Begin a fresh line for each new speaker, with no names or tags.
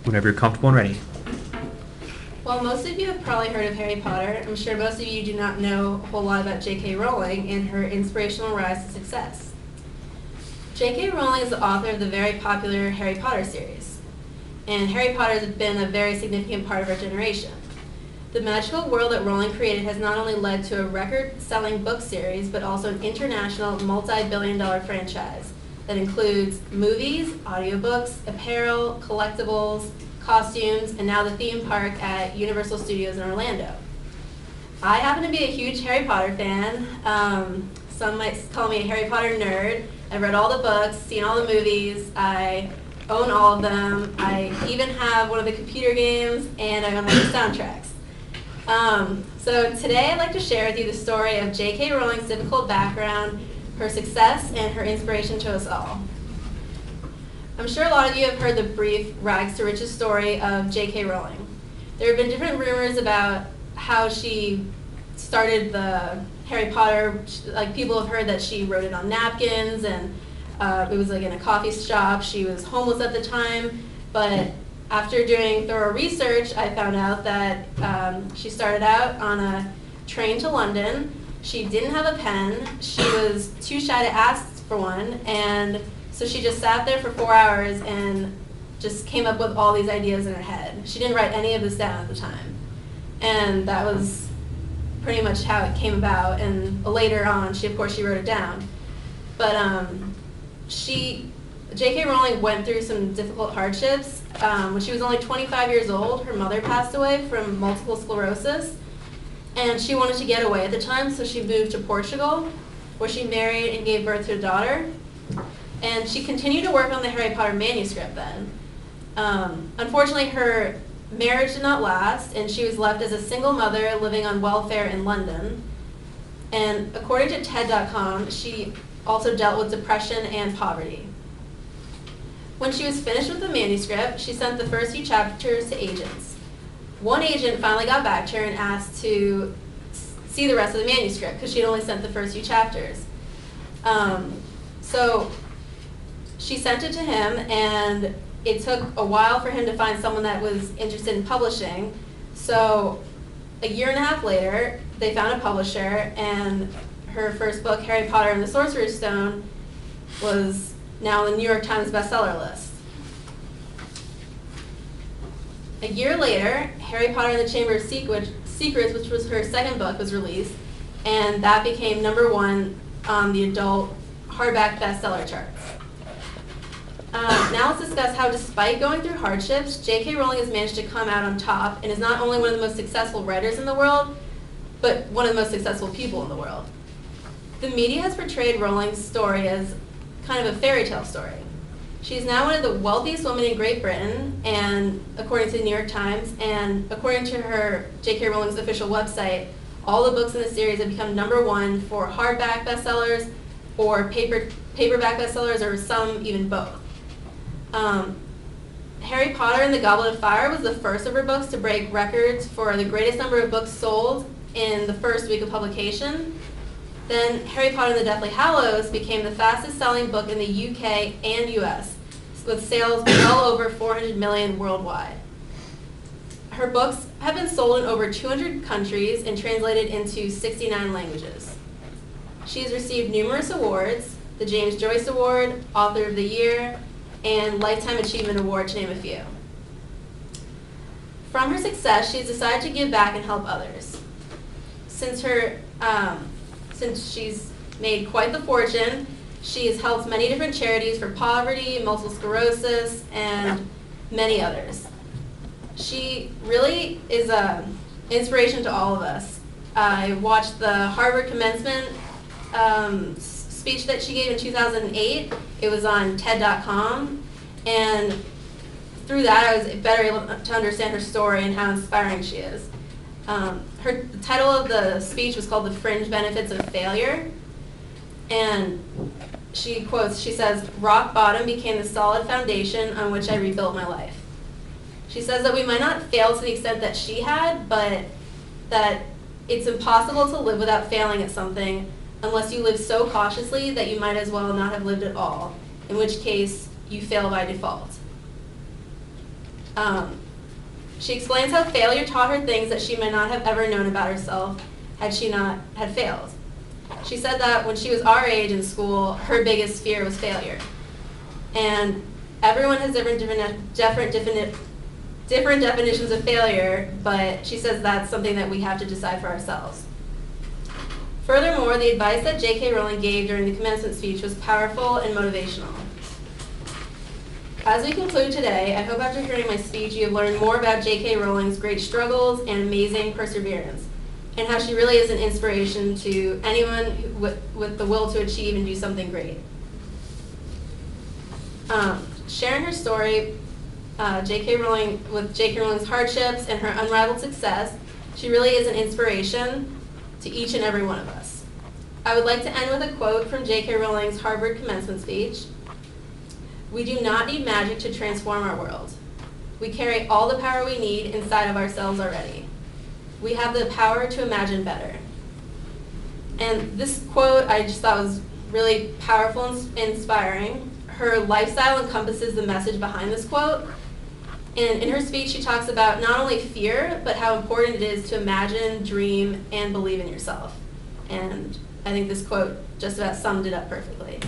Whenever you're comfortable and ready.
Well, most of you have probably heard of Harry Potter. I'm sure most of you do not know a whole lot about J.K. Rowling and her inspirational rise to success. J.K. Rowling is the author of the very popular Harry Potter series, and Harry Potter has been a very significant part of our generation. The magical world that Rowling created has not only led to a record-selling book series, but also an international multi-billion-dollar franchise that includes movies, audiobooks, apparel, collectibles, costumes, and now the theme park at Universal Studios in Orlando. I happen to be a huge Harry Potter fan. Some might call me a Harry Potter nerd. I've read all the books, seen all the movies, I own all of them. I even have one of the computer games, and I own all the soundtracks. So today I'd like to share with you the story of J.K. Rowling's difficult background, her success, and her inspiration to us all. I'm sure a lot of you have heard the brief rags to riches story of J.K. Rowling. There have been different rumors about how she started the Harry Potter. Like, people have heard that she wrote it on napkins, and it was like in a coffee shop. She was homeless at the time, but after doing thorough research, I found out that she started out on a train to London. She didn't have a pen. She was too shy to ask for one, and so she just sat there for 4 hours and just came up with all these ideas in her head. She didn't write any of this down at the time. And that was pretty much how it came about. And later on, she wrote it down. But J.K. Rowling went through some difficult hardships. When she was only 25 years old, her mother passed away from multiple sclerosis. And she wanted to get away at the time, so she moved to Portugal, where she married and gave birth to a daughter. And she continued to work on the Harry Potter manuscript then. Unfortunately, her marriage did not last, and she was left as a single mother living on welfare in London. And according to TED.com, she also dealt with depression and poverty. When she was finished with the manuscript, she sent the first few chapters to agents. One agent finally got back to her and asked to see the rest of the manuscript because she had only sent the first few chapters. So she sent it to him, and it took a while for him to find someone that was interested in publishing. So a year and a half later, they found a publisher, and her first book, Harry Potter and the Sorcerer's Stone, was now on the New York Times bestseller list. A year later, Harry Potter and the Chamber of Secrets, which was her second book, was released, and that became #1 on the adult hardback bestseller charts. Now let's discuss how, despite going through hardships, J.K. Rowling has managed to come out on top and is not only one of the most successful writers in the world, but one of the most successful people in the world. The media has portrayed Rowling's story as kind of a fairy tale story. She's now one of the wealthiest women in Great Britain, and according to the New York Times, and according to her J.K. Rowling's official website, all the books in the series have become #1 for hardback bestsellers or paperback bestsellers, or some even both. Harry Potter and the Goblet of Fire was the first of her books to break records for the greatest number of books sold in the first week of publication. Then Harry Potter and the Deathly Hallows became the fastest selling book in the UK and US, with sales well over 400 million worldwide. Her books have been sold in over 200 countries and translated into 69 languages. She has received numerous awards, the James Joyce Award, Author of the Year, and Lifetime Achievement Award, to name a few. From her success, she has decided to give back and help others. Since she's made quite the fortune, she has helped many different charities for poverty, multiple sclerosis, and many others. She really is an inspiration to all of us. I watched the Harvard commencement speech that she gave in 2008. It was on TED.com, and through that I was better able to understand her story and how inspiring she is. The title of the speech was called "The Fringe Benefits of Failure," and she says, "Rock bottom became the solid foundation on which I rebuilt my life." She says that we might not fail to the extent that she had, but that it's impossible to live without failing at something unless you live so cautiously that you might as well not have lived at all, in which case you fail by default. She explains how failure taught her things that she might not have ever known about herself had she not had failed. She said that when she was our age in school, her biggest fear was failure. And everyone has different definitions of failure, but she says that's something that we have to decide for ourselves. Furthermore, the advice that J.K. Rowling gave during the commencement speech was powerful and motivational. As we conclude today, I hope after hearing my speech you have learned more about J.K. Rowling's great struggles and amazing perseverance, and how she really is an inspiration to anyone with the will to achieve and do something great. Sharing her story, J.K. Rowling's hardships and her unrivaled success, she really is an inspiration to each and every one of us. I would like to end with a quote from J.K. Rowling's Harvard commencement speech. "We do not need magic to transform our world. We carry all the power we need inside of ourselves already. We have the power to imagine better." And this quote I just thought was really powerful and inspiring. Her lifestyle encompasses the message behind this quote. And in her speech, she talks about not only fear, but how important it is to imagine, dream, and believe in yourself. And I think this quote just about summed it up perfectly.